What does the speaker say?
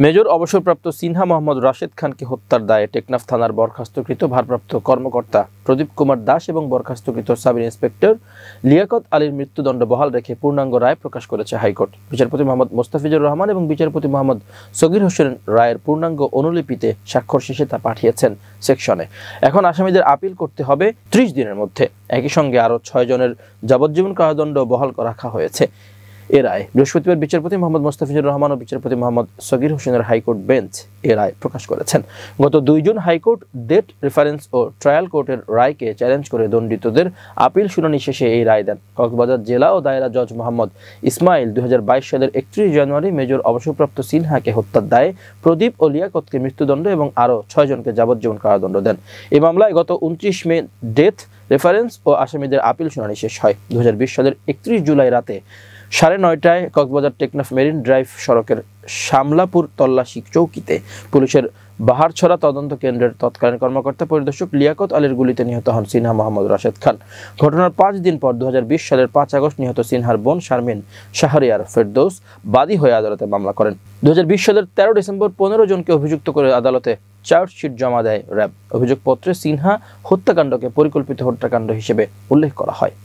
Major অবসরপ্রাপ্ত সিনহা মোহাম্মদ রাশেদ খানকে হত্যার দায়ে টেকনাফ থানার বরখাস্তকৃত ভারপ্রাপ্ত কর্মকর্তা প্রদীপ কুমার দাস এবং বরখাস্তকৃত সাব ইন্সপেক্টর লিয়াকত আলীর মৃত্যুদণ্ড বহাল রেখে পূর্ণাঙ্গ রায় প্রকাশ করেছে হাইকোর্ট। বিচারপতি মোহাম্মদ মোস্তাফিজুর রহমান এবং বিচারপতি মোহাম্মদ সগীর হোসেন রায়ের পূর্ণাঙ্গ অনুলিপিতে স্বাক্ষর শেষে তা পাঠিয়েছেন সেকশনে। এখন আসামিদের আপিল করতে হবে 30 দিনের মধ্যে। একই সঙ্গে আরও 6 জনের যাবজ্জীবন কারাদণ্ড বহাল রাখা হয়েছে। এ রায় বৃহস্পতিবার বিচারপতি মোহাম্মদ মোস্তাফিজুর রহমান ও বিচারপতি মোহাম্মদ সগীর হোসেনের হাইকোর্ট বেঞ্চ এ রায় প্রকাশ করেছেন। গত 2 জুন হাইকোর্ট ডেট রেফারেন্স ও ট্রায়াল কোর্টের রায়কে চ্যালেঞ্জ করে দণ্ডিতদের আপিল শুনানি শেষে এই রায় দেন। কক্সবাজার জেলা ও দায়রা জজ মোহাম্মদ ইসমাইল 2022 সালের 31 জানুয়ারি মেজর অবসরপ্রাপ্ত সিনহাকে হত্যার দায়ে প্রদীপ ও লিয়াকতকে মৃত্যুদণ্ড এবং আরও 6 জনকে যাবজ্জীবন কারাদণ্ড দেন। এই মামলায় গত 29 মে ডেথ রেফারেন্স ও আসামিদের আপিল শুনানি শেষ হয়। 2020 সালের 31 জুলাই রাতে 9:30টায় কক্সবাজার টেকনাফ মেরিন ড্রাইভ সড়কের শামলাপুর তল্লাশি চৌকিতে পুলিশের বাহারছড়া তদন্ত কেন্দ্রের তৎকালীন কর্মকর্তা পরিদর্শক লিয়াকত আলীর গুলিতে নিহত হন সিনহা মোহাম্মদ রাশেদ খান। ঘটনার 5 দিন পর 2020 সালের 5 আগস্ট নিহত সিনহার বোন শারমিন শাহরিয়ার ফেরদৌস বাদী হয়ে আদালতে মামলা করেন। 2020 সালের 13 ডিসেম্বর 15 জনকে অভিযুক্ত করে আদালতে চার্জশিট জমা দেয় র্যাব। অভিযোগপত্রে সিনহা হত্যাকাণ্ডকে পরিকল্পিত হত্যাকাণ্ড হিসেবে উল্লেখ করা হয়।